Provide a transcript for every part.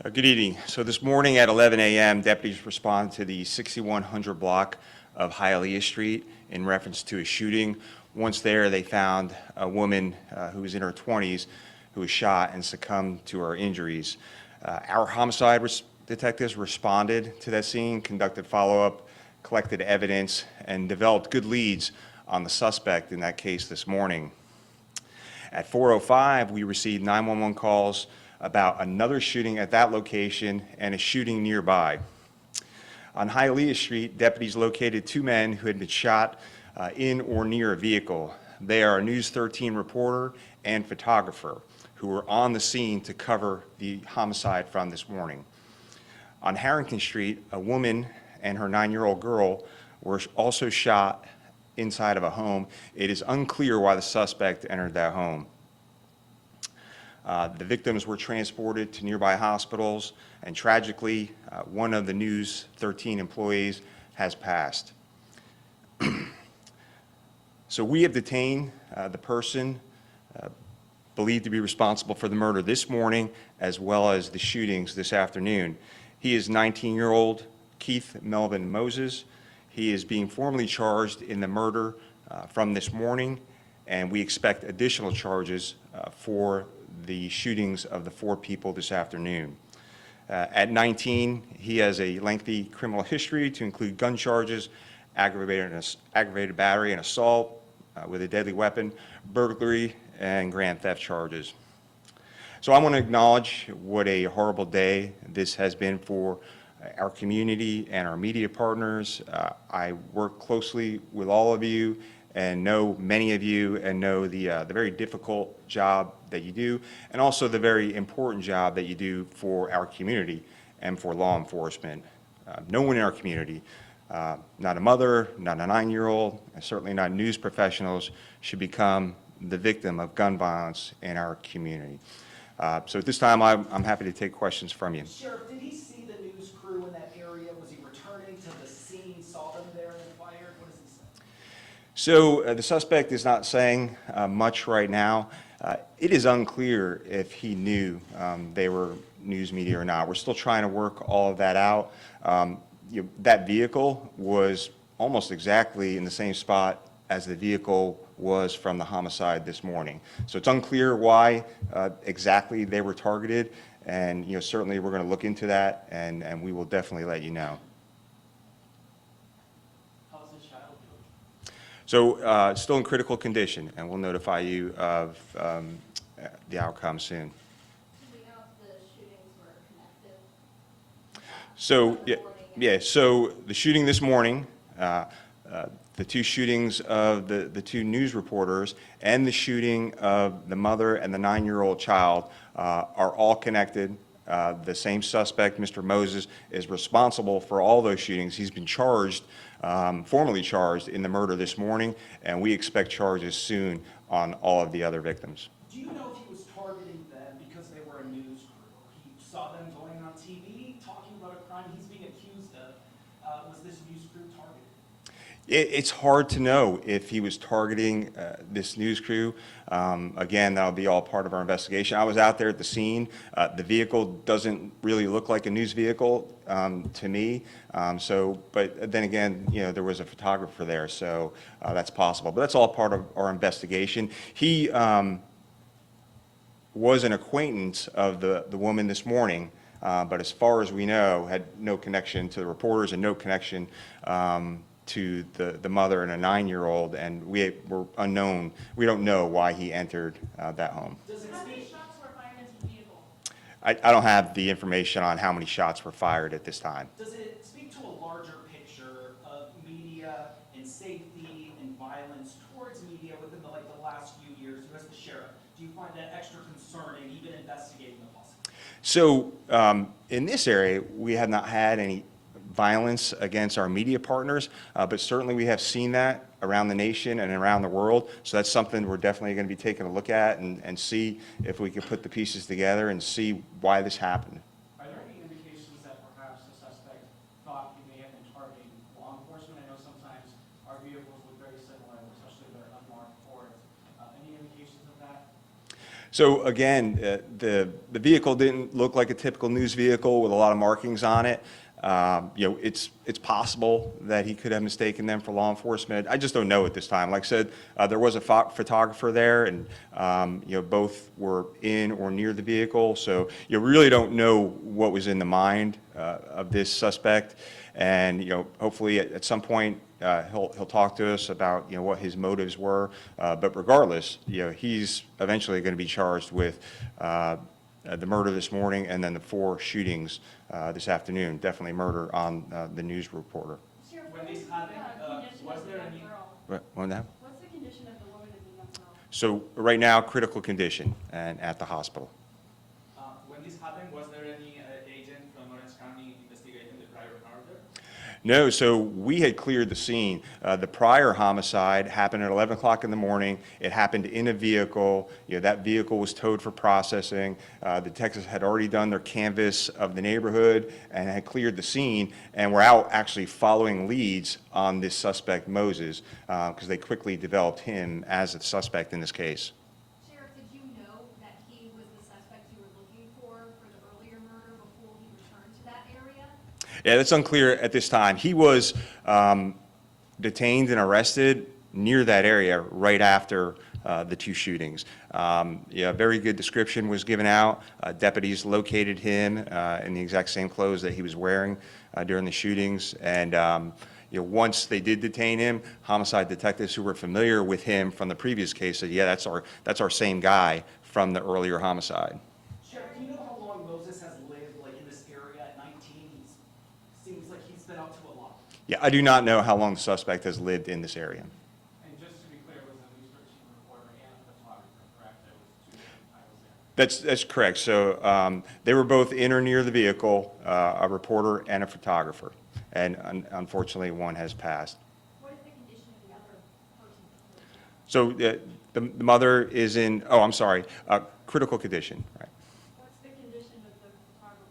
Good evening. So this morning at 11 a.m., deputies responded to the 6100 block of Hialeah Street in reference to a shooting. Once there, they found a woman who was in her 20s who was shot and succumbed to her injuries. Our homicide detectives responded to that scene, conducted follow-up, collected evidence, and developed good leads on the suspect in that case this morning. At 4:05, we received 911 calls about another shooting at that location and a shooting nearby. On Hialeah Street, deputies located two men who had been shot in or near a vehicle. They are a News 13 reporter and photographer who were on the scene to cover the homicide from this morning. On Harrington Street, a woman and her 9-year-old girl were also shot inside of a home. It is unclear why the suspect entered that home. The victims were transported to nearby hospitals, and tragically, one of the News 13 employees has passed. So we have detained the person believed to be responsible for the murder this morning, as well as the shootings this afternoon. He is 19-year-old Keith Melvin Moses. He is being formally charged in the murder from this morning, and we expect additional charges for the shootings of the 4 people this afternoon. At 19, he has a lengthy criminal history to include gun charges, aggravated battery and assault with a deadly weapon, burglary, and grand theft charges. So I want to acknowledge what a horrible day this has been for our community and our media partners. I work closely with all of you and know many of you and know the very difficult job that you do, and also the very important job that you do for our community and for law enforcement. No one in our community, not a mother, not a 9-year-old, and certainly not news professionals, should become the victim of gun violence in our community. So at this time, I'm happy to take questions from you. Sheriff, did he see the news crew in that area? Was he returning to the scene, saw them there and fired? What does he say? So the suspect is not saying much right now. It is unclear if he knew they were news media or not. We're still trying to work all of that out. That vehicle was almost exactly in the same spot as the vehicle was from the homicide this morning. So it's unclear why exactly they were targeted, and certainly we're going to look into that, and we will definitely let you know. How's the child doing? So still in critical condition, and we'll notify you of the outcome soon. Do we know if the shootings were connected? So so the shooting this morning, the 2 shootings of the 2 news reporters and the shooting of the mother and the 9-year-old child are all connected. The same suspect, Mr. Moses, is responsible for all those shootings. He's been charged, formally charged in the murder this morning, and we expect charges soon on all of the other victims. Do you know if he was targeting them because they were a news crew? He saw them going on TV, talking about a crime he's being accused of. Was this news crew targeted? It's hard to know if he was targeting this news crew. Again, that'll be all part of our investigation. I was out there at the scene. The vehicle doesn't really look like a news vehicle to me. But then again, there was a photographer there, so that's possible. But that's all part of our investigation. He was an acquaintance of the woman this morning, but as far as we know, had no connection to the reporters and no connection to the mother and a 9-year-old, and we're unknown. We don't know why he entered that home. How many shots were fired into the vehicle? I don't have the information on how many shots were fired at this time. Does it speak to a larger picture of media and safety and violence towards media within the last few years? You as the sheriff, do you find that extra concerning, even investigating the possibility? So in this area, we have not had any violence against our media partners, but certainly we have seen that around the nation and around the world. So that's something we're definitely going to be taking a look at and see if we can put the pieces together and see why this happened. Are there any indications that perhaps the suspect thought he may have been targeting law enforcement? I know sometimes our vehicles look very similar, especially if they're unmarked Fords. Any indications of that? So again, the vehicle didn't look like a typical news vehicle with a lot of markings on it. You know, it's possible that he could have mistaken them for law enforcement. I just don't know at this time. Like I said, there was a photographer there, and you know, both were in or near the vehicle, so you really don't know what was in the mind of this suspect. And you know, hopefully at some point he'll talk to us about, you know, what his motives were. But regardless, you know, he's eventually going to be charged with the murder this morning and then the 4 shootings this afternoon. Definitely murder on the news reporter. Sheriff, When what this is happened, the condition was of the there young any- girl? What now? What's the condition of the woman and the young girl? So right now, critical condition and at the hospital. When this happened, was there any agent from Orange County investigating the prior murder? No, so we had cleared the scene. The prior homicide happened at 11 o'clock in the morning. It happened in a vehicle. You know, that vehicle was towed for processing. The detectives had already done their canvass of the neighborhood and had cleared the scene, and were out actually following leads on this suspect, Moses, because they quickly developed him as a suspect in this case. Sheriff, did you know that he was the suspect you were looking for the earlier murder before he returned to that area? Yeah, that's unclear at this time. He was detained and arrested near that area right after the 2 shootings. Yeah, a very good description was given out. Deputies located him in the exact same clothes that he was wearing during the shootings. And you know, once they did detain him, homicide detectives who were familiar with him from the previous case said, yeah, that's our same guy from the earlier homicide. Sheriff, do you know how long Moses has lived, like, in this area at 19? Seems like he's been up to a lot. Yeah, I do not know how long the suspect has lived in this area. And just to be clear, it was a News 13 reporter and a photographer, correct? There was 2 different titles there. That's correct. So they were both in or near the vehicle, a reporter and a photographer. And unfortunately, one has passed. What is the condition of the other person? So the mother is in, oh, I'm sorry, critical condition, right? What's the condition of the photographer?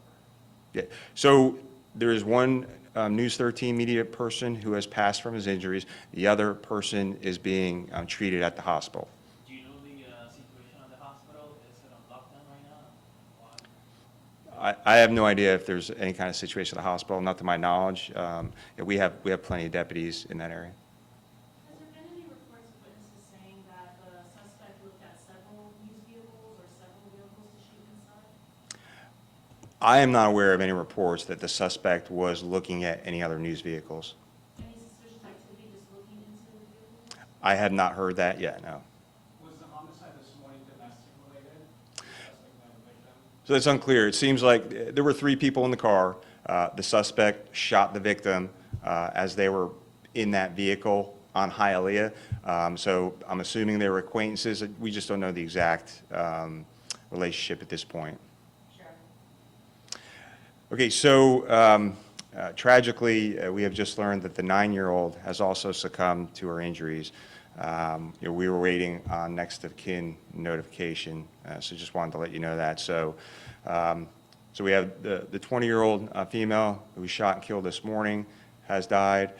Yeah. So there is one News 13 media person who has passed from his injuries. The other person is being treated at the hospital. Do you know the situation at the hospital? Is it on lockdown right now? I have no idea if there's any kind of situation at the hospital, not to my knowledge. Yeah, we have plenty of deputies in that area. Has there been any reports of witnesses saying that the suspect looked at several news vehicles or several vehicles to shoot inside? I am not aware of any reports that the suspect was looking at any other news vehicles. Any suspicious activity just looking into the vehicles? I have not heard that yet, no. Was the homicide this morning domestic related? The suspect and the victim? So it's unclear. It seems like there were 3 people in the car. The suspect shot the victim as they were in that vehicle on Hialeah. So I'm assuming they were acquaintances. We just don't know the exact relationship at this point. Okay, so tragically, we have just learned that the 9-year-old has also succumbed to her injuries. You know, we were waiting on next of kin notification, so just wanted to let you know that. So, so we have the 20-year-old female who was shot and killed this morning has died.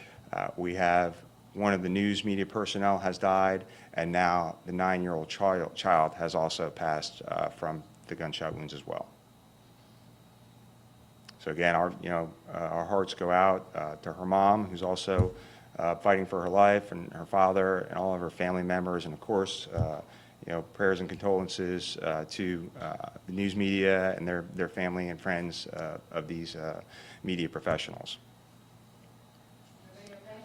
We have one of the news media personnel has died, and now the 9-year-old child has also passed from the gunshot wounds as well. So again, our hearts go out to her mom, who's also fighting for her life, and her father, and all of her family members, and of course, you know, prayers and condolences to the news media and their family and friends of these media professionals. Everybody okay?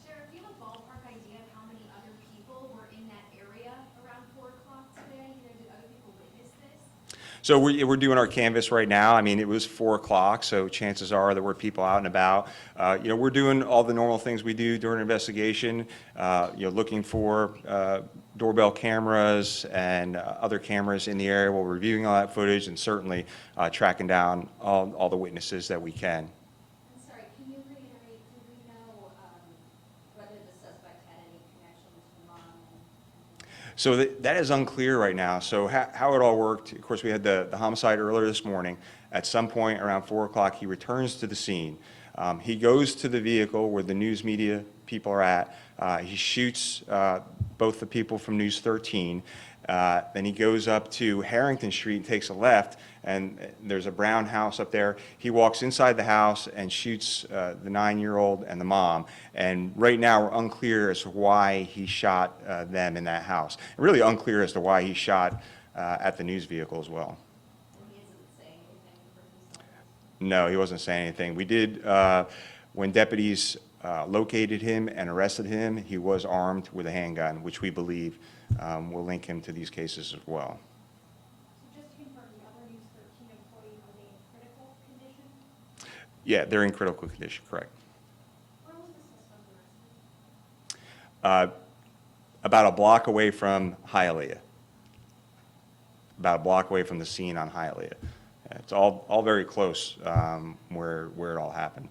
Sheriff, do you have a ballpark idea of how many other people were in that area around 4 o'clock today? You know, did other people witness this? So we're doing our canvas right now. I mean, it was 4 o'clock, so chances are there were people out and about. You know, we're doing all the normal things we do during an investigation, you know, looking for doorbell cameras and other cameras in the area. We're reviewing all that footage and certainly tracking down all the witnesses that we can. I'm sorry, can you reiterate, do we know whether the suspect had any connection to the mom? So that is unclear right now. So how it all worked, of course, we had the homicide earlier this morning. At some point around 4 o'clock, he returns to the scene. He goes to the vehicle where the news media people are at. He shoots both the people from News 13. Then he goes up to Harrington Street and takes a left, and there's a brown house up there. He walks inside the house and shoots the 9-year-old and the mom. And right now, we're unclear as to why he shot them in that house. Really unclear as to why he shot at the news vehicle as well. And he isn't saying anything for himself. No, he wasn't saying anything. We did, when deputies located him and arrested him, he was armed with a handgun, which we believe will link him to these cases as well. So just to confirm, the other News 13 employees, are they in critical condition? Yeah, they're in critical condition, correct. Where was the suspect arrested? About a block away from Hialeah. About a block away from the scene on Hialeah. It's all very close where it all happened.